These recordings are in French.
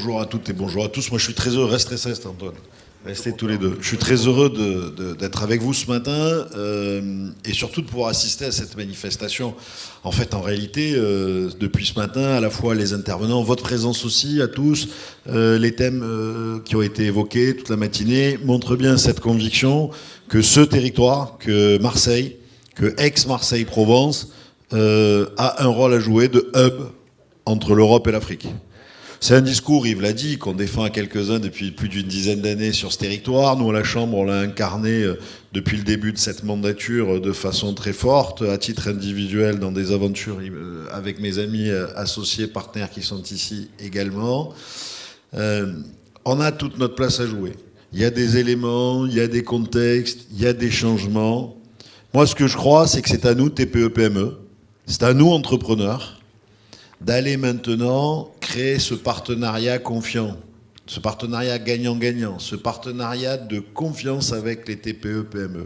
bonjour à toutes et bonjour à tous. Moi, je suis très heureux. Restez, Antoine. Restez tous les deux. Je suis très heureux d'être avec vous ce matin et surtout de pouvoir assister à cette manifestation. En fait, en réalité, depuis ce matin, à la fois les intervenants, votre présence aussi à tous, les thèmes qui ont été évoqués toute la matinée montrent bien cette conviction que ce territoire, que Marseille, que Aix-Marseille-Provence a un rôle à jouer de hub entre l'Europe et l'Afrique. C'est un discours, Yves l'a dit, qu'on défend à quelques-uns depuis plus d'une dizaine d'années sur ce territoire. Nous, à la Chambre, on l'a incarné depuis le début de cette mandature de façon très forte, à titre individuel, dans des aventures avec mes amis associés, partenaires qui sont ici également. On a toute notre place à jouer. Il y a des éléments, il y a des contextes, il y a des changements. Moi, ce que je crois, c'est que c'est à nous, TPE-PME, c'est à nous, entrepreneurs, d'aller maintenant créer ce partenariat confiant, ce partenariat gagnant-gagnant, ce partenariat de confiance avec les TPE-PME.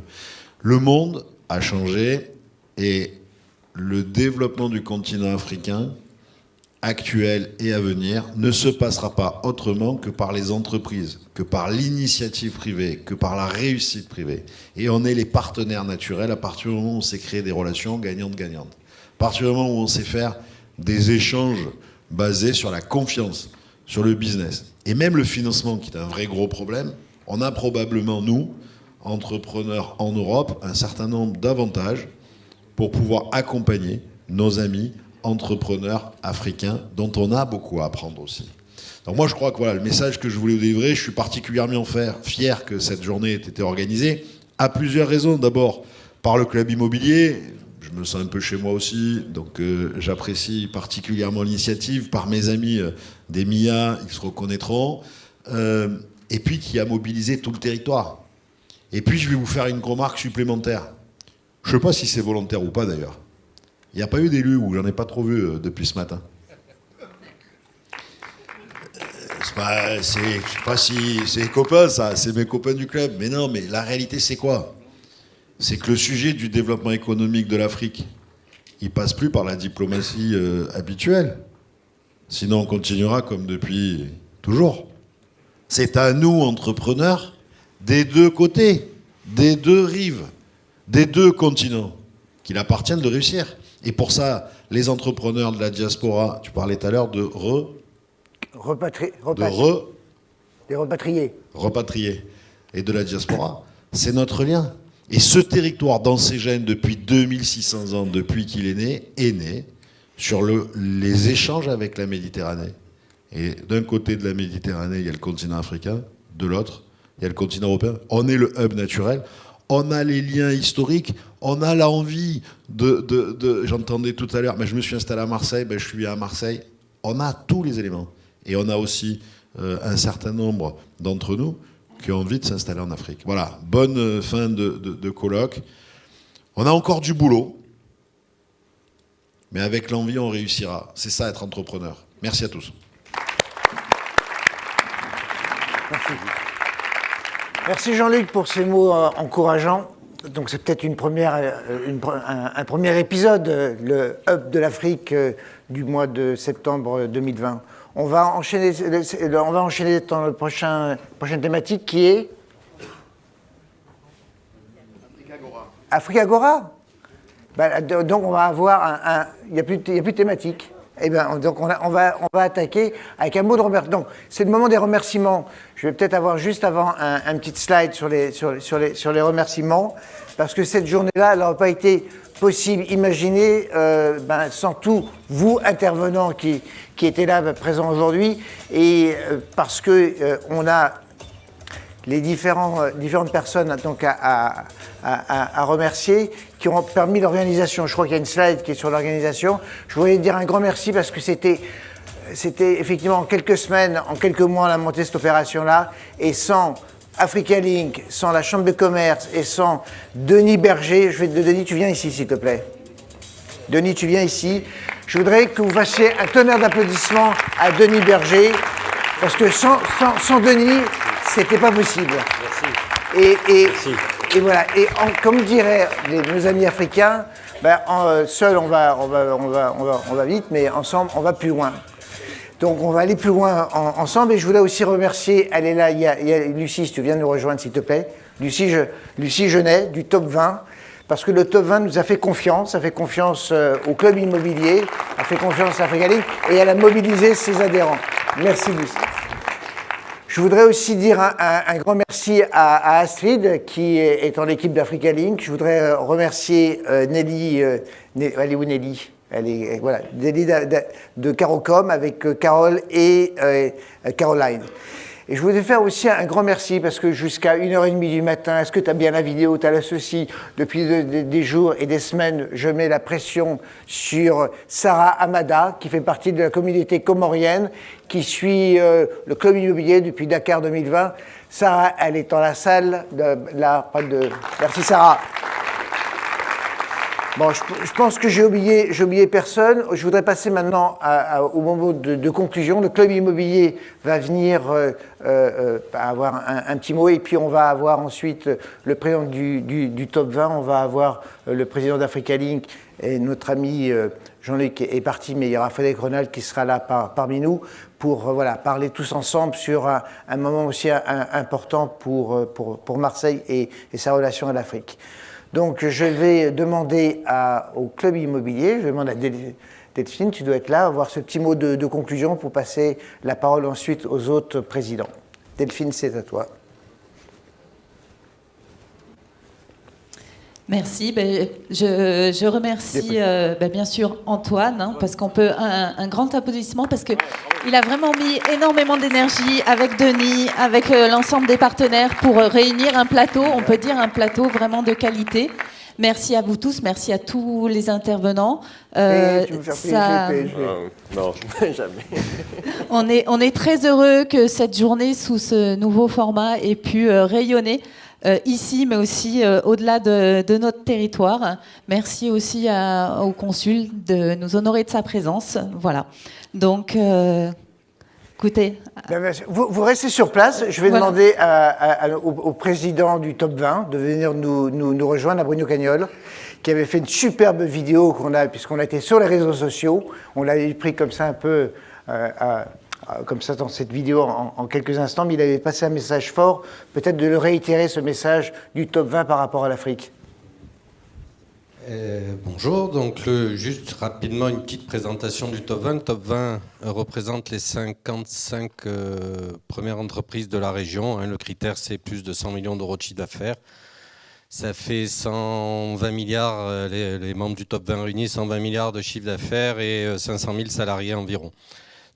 Le monde a changé et le développement du continent africain, actuel et à venir, ne se passera pas autrement que par les entreprises, que par l'initiative privée, que par la réussite privée. Et on est les partenaires naturels à partir du moment où on sait créer des relations gagnantes-gagnantes. À partir du moment où on sait faire des échanges basés sur la confiance, sur le business. Et même le financement, qui est un vrai gros problème, on a probablement, nous, entrepreneurs en Europe, un certain nombre d'avantages pour pouvoir accompagner nos amis entrepreneurs africains, dont on a beaucoup à apprendre aussi. Donc moi, je crois que voilà, le message que je voulais vous délivrer, je suis particulièrement fier que cette journée ait été organisée, à plusieurs raisons. D'abord, par le club immobilier. Je me sens un peu chez moi aussi, donc j'apprécie particulièrement l'initiative, par mes amis des MIA, ils se reconnaîtront, et puis qui a mobilisé tout le territoire. Et puis je vais vous faire une remarque supplémentaire. Je ne sais pas si c'est volontaire ou pas d'ailleurs. Il n'y a pas eu d'élus, ou j'en ai pas trop vu depuis ce matin. Je sais pas si c'est les copains, ça, c'est mes copains du club. Mais non, mais la réalité c'est quoi ? C'est que le sujet du développement économique de l'Afrique, il passe plus par la diplomatie habituelle. Sinon, on continuera comme depuis toujours. C'est à nous, entrepreneurs, des deux côtés, des deux rives, des deux continents, qu'il appartient de réussir. Et pour ça, les entrepreneurs de la diaspora, tu parlais tout à l'heure de des repatriés et de la diaspora, c'est notre lien. Et ce territoire, dans ses gènes, depuis 2600 ans, depuis qu'il est né sur les échanges avec la Méditerranée. Et d'un côté de la Méditerranée, il y a le continent africain, de l'autre, il y a le continent européen. On est le hub naturel, on a les liens historiques, on a l'envie j'entendais tout à l'heure, mais je me suis installé à Marseille, je suis à Marseille. On a tous les éléments. Et on a aussi un certain nombre d'entre nous qui ont envie de s'installer en Afrique. Voilà, bonne fin de colloque. On a encore du boulot, mais avec l'envie, on réussira. C'est ça, être entrepreneur. Merci à tous. Merci. Merci Jean-Luc pour ces mots encourageants. Donc c'est peut-être un premier épisode, le Hub de l'Afrique du mois de septembre 2020. On va enchaîner dans la prochaine thématique qui est Africagora. Donc on va avoir il n'y a plus de thématique. Eh bien, donc on va attaquer avec un mot de remerciement. Donc c'est le moment des remerciements. Je vais peut-être avoir juste avant un petit slide sur les remerciements, parce que cette journée-là, elle n'aurait pas été possible, imaginée, sans tous vous intervenants qui étaient là présents aujourd'hui, et parce que on a les différentes personnes donc à remercier qui ont permis l'organisation. Je crois qu'il y a une slide qui est sur l'organisation. Je voulais dire un grand merci parce que c'était effectivement en quelques semaines, en quelques mois, on a monté cette opération-là, et sans Africa Link, sans la Chambre de commerce et sans Denis Berger, Denis, tu viens ici s'il te plaît. Denis, tu viens ici. Je voudrais que vous fassiez un tonnerre d'applaudissements à Denis Berger, parce que sans Denis, c'était pas possible. Merci. Et voilà. Et comme diraient nos amis africains, seul on va vite, mais ensemble on va plus loin. Donc on va aller plus loin ensemble et je voulais aussi remercier, elle est là, il y a Lucie, si tu viens nous rejoindre s'il te plaît, Lucie Genet du Top 20, parce que le Top 20 nous a fait confiance au club immobilier, a fait confiance à Africa Link et elle a mobilisé ses adhérents. Merci Lucie. Je voudrais aussi dire un grand merci à Astrid qui est en équipe d'Africa Link. Je voudrais remercier Nelly, elle est où Nelly ? Elle est, voilà, de Carocom avec Carole et Caroline. Et je voulais faire aussi un grand merci parce que jusqu'à 1h30 du matin, est-ce que tu as bien la vidéo, tu as la ceci, depuis des jours et des semaines, je mets la pression sur Sarah Amada, qui fait partie de la communauté comorienne, qui suit le club immobilier depuis Dakar 2020. Sarah, elle est dans la salle, merci Sarah. Bon, je pense que j'ai oublié personne. Je voudrais passer maintenant au moment de conclusion. Le club immobilier va venir avoir un petit mot et puis on va avoir ensuite le président du Top 20, on va avoir le président d'Africa Link et notre ami Jean-Luc est parti, mais il y aura Frédéric Ronald qui sera là parmi nous pour parler tous ensemble sur un moment aussi important pour Marseille et sa relation à l'Afrique. Donc, je vais demander au club immobilier, je demande à Delphine, tu dois être là, avoir ce petit mot de conclusion pour passer la parole ensuite aux autres présidents. Delphine, c'est à toi. Merci. Je remercie bien sûr Antoine, parce qu'on peut un grand applaudissement, parce qu'il a vraiment mis énormément d'énergie avec Denis, avec l'ensemble des partenaires pour réunir un plateau, on peut dire un plateau vraiment de qualité. Merci à vous tous, merci à tous les intervenants. Tu veux faire PSG. Non, jamais. On est très heureux que cette journée sous ce nouveau format ait pu rayonner ici, mais aussi au-delà de notre territoire. Merci aussi au consul de nous honorer de sa présence. Voilà. Donc, écoutez. Vous restez sur place. Je vais demander au président du Top 20 de venir nous rejoindre, à Bruno Cagnol, qui avait fait une superbe vidéo puisqu'on a été sur les réseaux sociaux. On l'avait pris comme ça un peu comme ça dans cette vidéo en quelques instants, mais il avait passé un message fort, peut-être de le réitérer, ce message du Top 20 par rapport à l'Afrique. Bonjour, donc juste rapidement une petite présentation du Top 20. Le Top 20 représente les 55 premières entreprises de la région. Le critère, c'est plus de 100 millions d'euros de chiffre d'affaires. Ça fait 120 milliards, les membres du Top 20 réunis, 120 milliards de chiffre d'affaires et 500 000 salariés environ.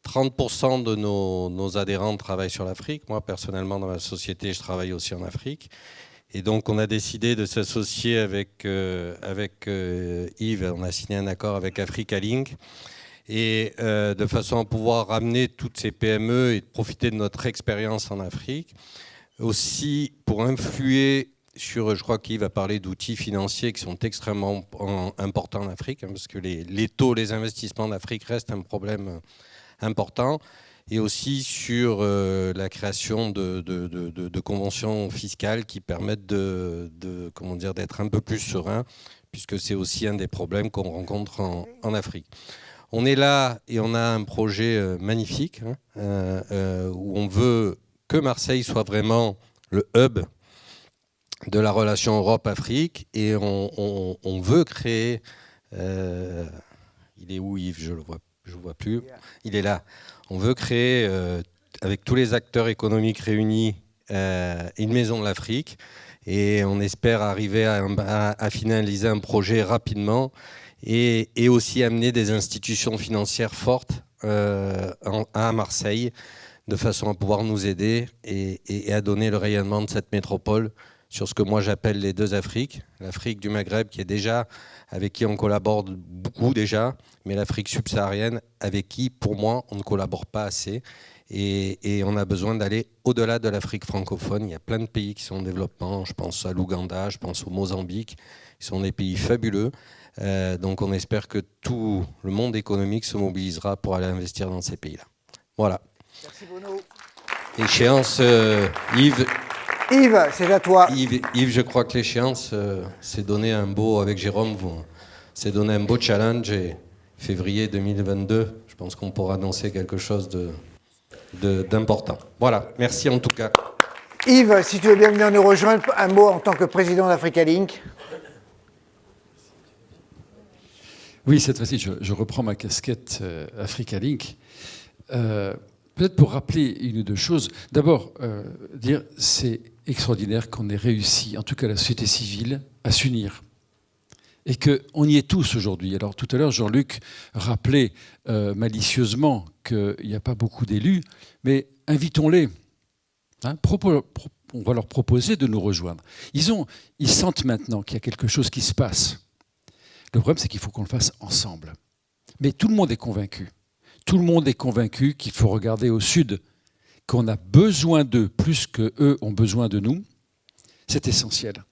30% de nos adhérents travaillent sur l'Afrique. Moi, personnellement, dans ma société, je travaille aussi en Afrique. Et donc, on a décidé de s'associer avec Yves. On a signé un accord avec Africa Link. Et de façon à pouvoir ramener toutes ces PME et de profiter de notre expérience en Afrique. Aussi, pour influer sur, je crois qu'Yves va parler d'outils financiers qui sont extrêmement importants en Afrique, parce que les taux, les investissements en Afrique restent un problème important, et aussi sur la création de conventions fiscales qui permettent d'être un peu plus serein, puisque c'est aussi un des problèmes qu'on rencontre en Afrique. On est là et on a un projet magnifique où on veut que Marseille soit vraiment le hub de la relation Europe-Afrique, et on veut créer... il est où Yves? Je le vois plus. Il est là. On veut créer, avec tous les acteurs économiques réunis, une maison de l'Afrique, et on espère arriver à finaliser un projet rapidement et aussi amener des institutions financières fortes à Marseille, de façon à pouvoir nous aider et à donner le rayonnement de cette métropole sur ce que moi j'appelle les deux Afriques. L'Afrique du Maghreb, avec qui on collabore beaucoup déjà, mais l'Afrique subsaharienne, avec qui, pour moi, on ne collabore pas assez. Et on a besoin d'aller au-delà de l'Afrique francophone. Il y a plein de pays qui sont en développement. Je pense à l'Ouganda, je pense au Mozambique. Ils sont des pays fabuleux. Donc on espère que tout le monde économique se mobilisera pour aller investir dans ces pays-là. Voilà. Merci Bruno. Échéance, Yves. Yves, c'est à toi. Yves, je crois que l'échéance, c'est donné avec Jérôme, c'est donné un beau challenge, et février 2022, je pense qu'on pourra annoncer quelque chose d'important. Voilà, merci en tout cas. Yves, si tu veux bien venir nous rejoindre, un mot en tant que président d'Africa Link. Oui, cette fois-ci, je reprends ma casquette Africa Link. Peut-être pour rappeler une ou deux choses. D'abord, dire c'est extraordinaire qu'on ait réussi, en tout cas la société civile, à s'unir. Et qu'on y est tous aujourd'hui. Alors tout à l'heure, Jean-Luc rappelait malicieusement qu'il n'y a pas beaucoup d'élus, mais invitons-les. Hein, on va leur proposer de nous rejoindre. Ils sentent maintenant qu'il y a quelque chose qui se passe. Le problème, c'est qu'il faut qu'on le fasse ensemble. Mais tout le monde est convaincu. Tout le monde est convaincu qu'il faut regarder au sud, qu'on a besoin d'eux plus qu'eux ont besoin de nous. C'est essentiel.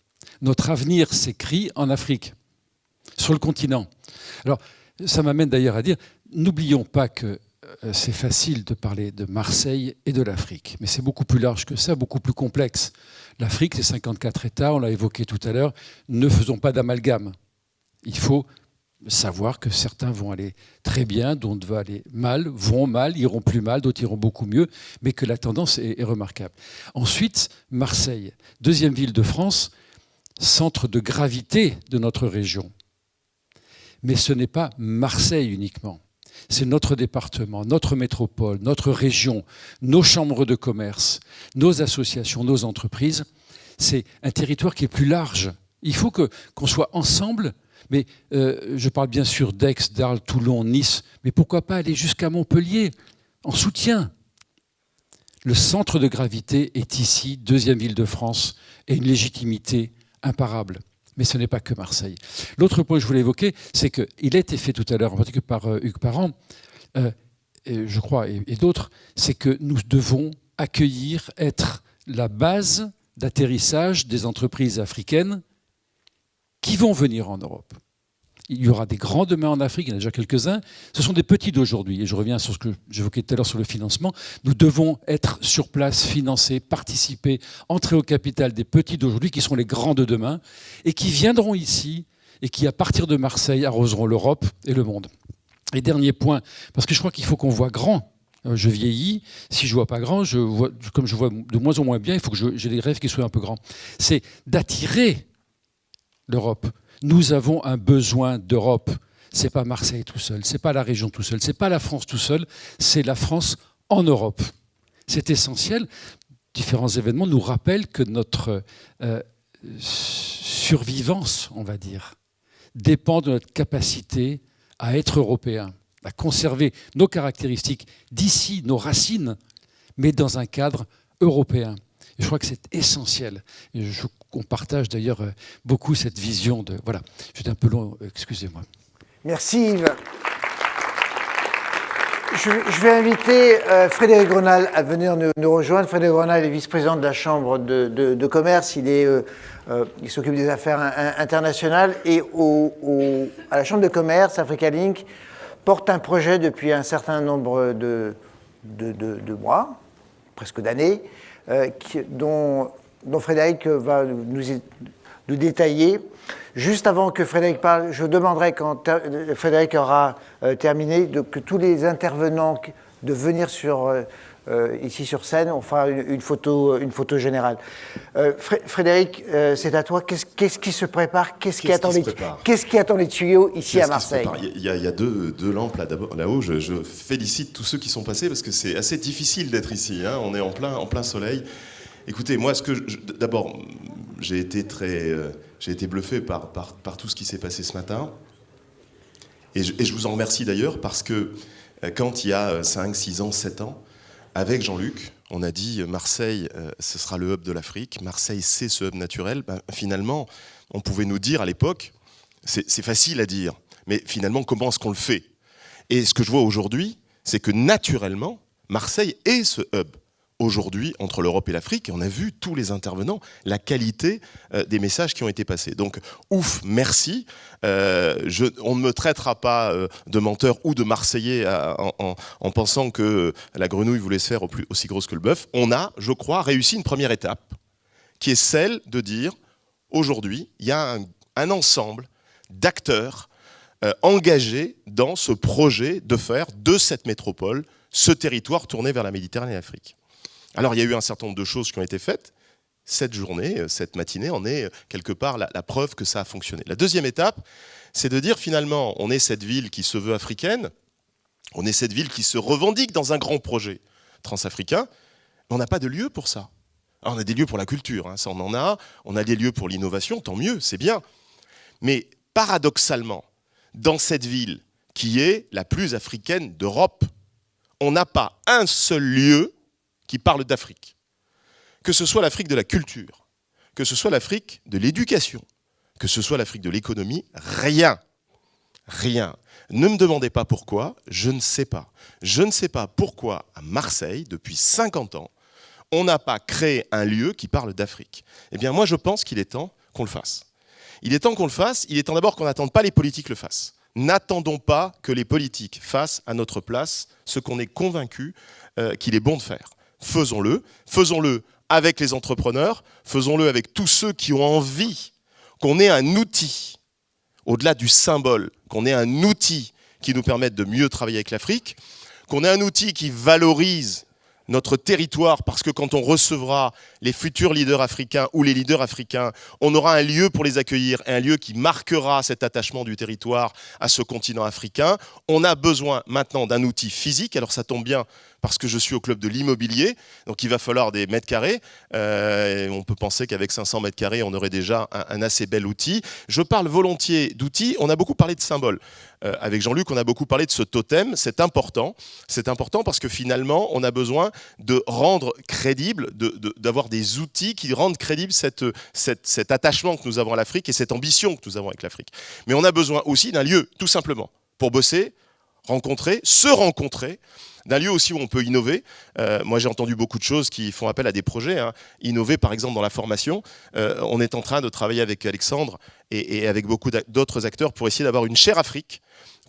Notre avenir s'écrit en Afrique, sur le continent. Alors, ça m'amène d'ailleurs à dire, n'oublions pas que c'est facile de parler de Marseille et de l'Afrique, mais c'est beaucoup plus large que ça, beaucoup plus complexe. L'Afrique, c'est 54 États, on l'a évoqué tout à l'heure, ne faisons pas d'amalgame. Il faut savoir que certains vont aller très bien, d'autres vont aller mal, vont mal, iront plus mal, d'autres iront beaucoup mieux, mais que la tendance est remarquable. Ensuite, Marseille, deuxième ville de France, centre de gravité de notre région. Mais ce n'est pas Marseille uniquement. C'est notre département, notre métropole, notre région, nos chambres de commerce, nos associations, nos entreprises. C'est un territoire qui est plus large. Il faut qu'on soit ensemble, mais je parle bien sûr d'Aix, d'Arles, Toulon, Nice, mais pourquoi pas aller jusqu'à Montpellier en soutien. Le centre de gravité est ici, deuxième ville de France, et une légitimité imparable. Mais ce n'est pas que Marseille. L'autre point que je voulais évoquer, c'est qu'il a été fait tout à l'heure, en particulier par Hugues Parent, je crois, et d'autres, c'est que nous devons accueillir, être la base d'atterrissage des entreprises africaines qui vont venir en Europe. Il y aura des grands demain en Afrique, il y en a déjà quelques-uns. Ce sont des petits d'aujourd'hui. Et je reviens sur ce que j'évoquais tout à l'heure sur le financement. Nous devons être sur place, financer, participer, entrer au capital des petits d'aujourd'hui qui sont les grands de demain et qui viendront ici et qui, à partir de Marseille, arroseront l'Europe et le monde. Et dernier point, parce que je crois qu'il faut qu'on voit grand. Je vieillis, si je ne vois pas grand, comme je vois de moins en moins bien, il faut que j'ai des rêves qui soient un peu grands. C'est d'attirer l'Europe. Nous avons un besoin d'Europe. Ce n'est pas Marseille tout seul, ce n'est pas la région tout seul, ce n'est pas la France tout seul, c'est la France en Europe. C'est essentiel. Différents événements nous rappellent que notre survivance, on va dire, dépend de notre capacité à être européen, à conserver nos caractéristiques d'ici, nos racines, mais dans un cadre européen. Et je crois que c'est essentiel. Et on partage d'ailleurs beaucoup cette vision de... Voilà, j'étais un peu long, excusez-moi. Merci Yves. Je vais inviter Frédéric Grenal à venir nous rejoindre. Frédéric Grenal est vice-président de la Chambre de commerce. Il s'occupe des affaires internationales et à la Chambre de commerce, Africa Link porte un projet depuis un certain nombre de mois, presque d'années, dont Frédéric va nous détailler. Juste avant que Frédéric parle, je demanderai, quand Frédéric aura terminé, que tous les intervenants de venir ici sur scène, on fera une photo générale. Frédéric, c'est à toi. Qu'est-ce qui se prépare? Qu'est-ce qui attend les tuyaux ici à Marseille? Il y a deux lampes là-haut. Je félicite tous ceux qui sont passés parce que c'est assez difficile d'être ici. Hein. On est en plein soleil. Écoutez, moi, d'abord, j'ai été bluffé par tout ce qui s'est passé ce matin. Et je vous en remercie d'ailleurs parce que quand il y a 5, 6 ans, 7 ans, avec Jean-Luc, on a dit Marseille, ce sera le hub de l'Afrique. Marseille, c'est ce hub naturel. Finalement, on pouvait nous dire à l'époque, c'est facile à dire, mais finalement, comment est-ce qu'on le fait? Et ce que je vois aujourd'hui, c'est que naturellement, Marseille est ce hub. Aujourd'hui, entre l'Europe et l'Afrique, et on a vu tous les intervenants, la qualité des messages qui ont été passés. Donc, ouf, merci. On ne me traitera pas de menteur ou de Marseillais en pensant que la grenouille voulait se faire aussi grosse que le bœuf. On a, je crois, réussi une première étape, qui est celle de dire, aujourd'hui, il y a un ensemble d'acteurs engagés dans ce projet de faire de cette métropole ce territoire tourné vers la Méditerranée et l'Afrique. Alors il y a eu un certain nombre de choses qui ont été faites. Cette journée, cette matinée en est quelque part la preuve que ça a fonctionné. La deuxième étape, c'est de dire finalement, on est cette ville qui se veut africaine, on est cette ville qui se revendique dans un grand projet transafricain, mais on n'a pas de lieu pour ça. Alors, on a des lieux pour la culture, ça on en a, on a des lieux pour l'innovation, tant mieux, c'est bien. Mais paradoxalement, dans cette ville qui est la plus africaine d'Europe, on n'a pas un seul lieu qui parle d'Afrique. Que ce soit l'Afrique de la culture, que ce soit l'Afrique de l'éducation, que ce soit l'Afrique de l'économie, rien. Rien. Ne me demandez pas pourquoi, je ne sais pas. Je ne sais pas pourquoi, à Marseille, depuis 50 ans, on n'a pas créé un lieu qui parle d'Afrique. Eh bien, moi, je pense qu'il est temps qu'on le fasse. Il est temps qu'on le fasse, il est temps d'abord qu'on n'attende pas les politiques le fassent. N'attendons pas que les politiques fassent à notre place ce qu'on est convaincu qu'il est bon de faire. Faisons-le. Faisons-le avec les entrepreneurs, faisons-le avec tous ceux qui ont envie qu'on ait un outil, au-delà du symbole, qu'on ait un outil qui nous permette de mieux travailler avec l'Afrique, qu'on ait un outil qui valorise notre territoire, parce que quand on recevra les futurs leaders africains ou les leaders africains, on aura un lieu pour les accueillir, et un lieu qui marquera cet attachement du territoire à ce continent africain. On a besoin maintenant d'un outil physique, alors ça tombe bien, parce que je suis au club de l'immobilier, donc il va falloir des mètres carrés. On peut penser qu'avec 500 mètres carrés, on aurait déjà un assez bel outil. Je parle volontiers d'outils. On a beaucoup parlé de symboles. Avec Jean-Luc, on a beaucoup parlé de ce totem. C'est important. C'est important parce que finalement, on a besoin de rendre crédible, d'avoir des outils qui rendent crédible cet attachement que nous avons à l'Afrique et cette ambition que nous avons avec l'Afrique. Mais on a besoin aussi d'un lieu, tout simplement, pour bosser, rencontrer, se rencontrer, d'un lieu aussi où on peut innover. Moi, j'ai entendu beaucoup de choses qui font appel à des projets. Innover, par exemple, dans la formation. On est en train de travailler avec Alexandre et avec beaucoup d'autres acteurs pour essayer d'avoir une chaire Afrique.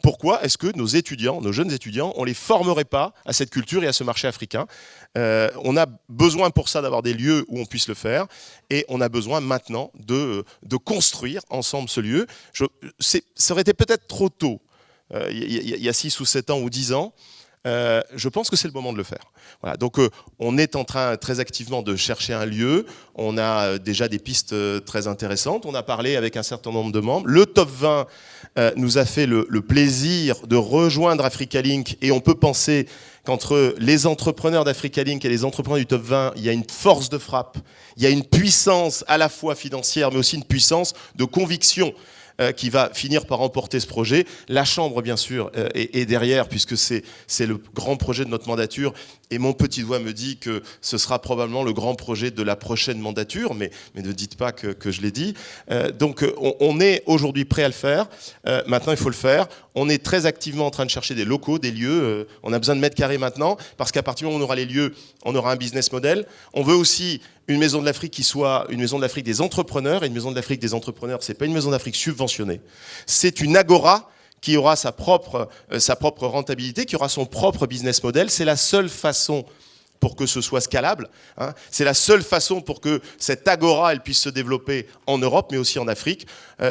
Pourquoi est-ce que nos étudiants, nos jeunes étudiants, on ne les formerait pas à cette culture et à ce marché africain ? On a besoin pour ça d'avoir des lieux où on puisse le faire. Et on a besoin maintenant de construire ensemble ce lieu. Ça aurait été peut-être trop tôt, il y a 6 ou 7 ans ou 10 ans. Je pense que c'est le moment de le faire. Voilà, donc on est en train très activement de chercher un lieu. On a déjà des pistes très intéressantes. On a parlé avec un certain nombre de membres. Le top 20 nous a fait le plaisir de rejoindre Africa Link et on peut penser qu'entre les entrepreneurs d'Africa Link et les entrepreneurs du top 20, il y a une force de frappe, il y a une puissance à la fois financière mais aussi une puissance de conviction qui va finir par emporter ce projet. La Chambre, bien sûr, est derrière, puisque c'est le grand projet de notre mandature. Et mon petit doigt me dit que ce sera probablement le grand projet de la prochaine mandature, mais ne dites pas que je l'ai dit. Donc on est aujourd'hui prêt à le faire. Maintenant, il faut le faire. On est très activement en train de chercher des locaux, des lieux. On a besoin de mètres carrés maintenant, parce qu'à partir du moment où on aura les lieux, on aura un business model. On veut aussi une maison de l'Afrique qui soit une maison de l'Afrique des entrepreneurs. Et une maison de l'Afrique des entrepreneurs, c'est pas une maison d'Afrique subventionnée. C'est une agora qui aura sa propre rentabilité, qui aura son propre business model. C'est la seule façon pour que ce soit scalable. C'est la seule façon pour que cette agora elle puisse se développer en Europe, mais aussi en Afrique.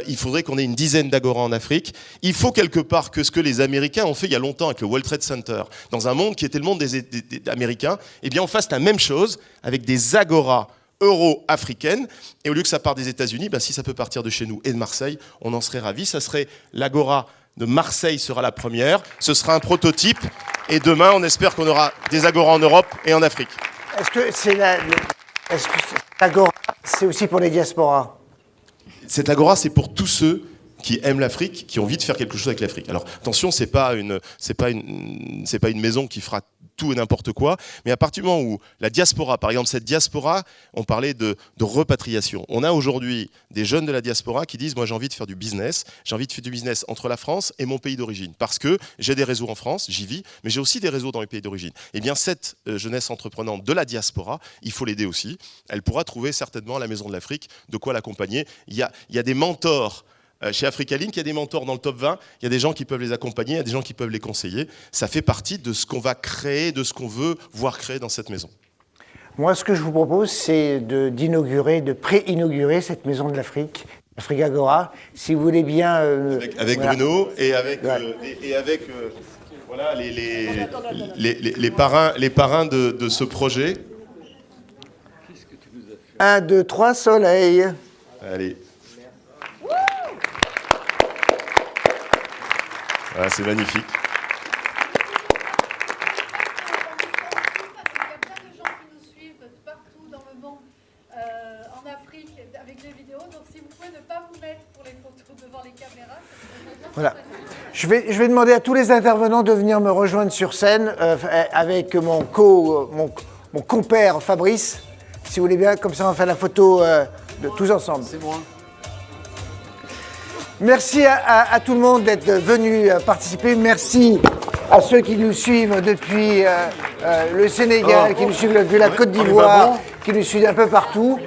Il faudrait qu'on ait une dizaine d'agoras en Afrique. Il faut quelque part que ce que les Américains ont fait il y a longtemps avec le World Trade Center, dans un monde qui était le monde des Américains, eh bien on fasse la même chose avec des agoras euro-africaines. Et au lieu que ça parte des États-Unis, si ça peut partir de chez nous et de Marseille, on en serait ravis. Ça serait l'agora de Marseille sera la première. Ce sera un prototype. Et demain, on espère qu'on aura des agoras en Europe et en Afrique. Est-ce que cette agora, c'est aussi pour les diasporas ? Cette agora, c'est pour tous ceux qui aiment l'Afrique, qui ont envie de faire quelque chose avec l'Afrique. Alors attention, c'est pas une maison qui fera tout et n'importe quoi, mais à partir du moment où la diaspora, par exemple cette diaspora, on parlait de repatriation. On a aujourd'hui des jeunes de la diaspora qui disent « moi j'ai envie de faire du business, j'ai envie de faire du business entre la France et mon pays d'origine, parce que j'ai des réseaux en France, j'y vis, mais j'ai aussi des réseaux dans les pays d'origine. » Eh bien cette jeunesse entreprenante de la diaspora, il faut l'aider aussi. Elle pourra trouver certainement à la Maison de l'Afrique de quoi l'accompagner. Il y a des mentors. Chez Africa Link, il y a des mentors dans le top 20, il y a des gens qui peuvent les accompagner, il y a des gens qui peuvent les conseiller. Ça fait partie de ce qu'on va créer, de ce qu'on veut voir créer dans cette maison. Moi, ce que je vous propose, c'est d'inaugurer, de pré-inaugurer cette Maison de l'Afrique Africagora. Si vous voulez bien... Avec voilà. Bruno et avec, voilà, les parrains de ce projet. 1, 2, 3, soleil. Allez. Voilà, c'est magnifique. Voilà. Je vais demander à tous les intervenants de venir me rejoindre sur scène avec mon compère Fabrice, si vous voulez bien, comme ça on va faire la photo de tous ensemble. C'est moi. Merci à tout le monde d'être venu participer. Merci à ceux qui nous suivent depuis le Sénégal, qui nous suivent depuis la Côte d'Ivoire, qui nous suivent un peu partout.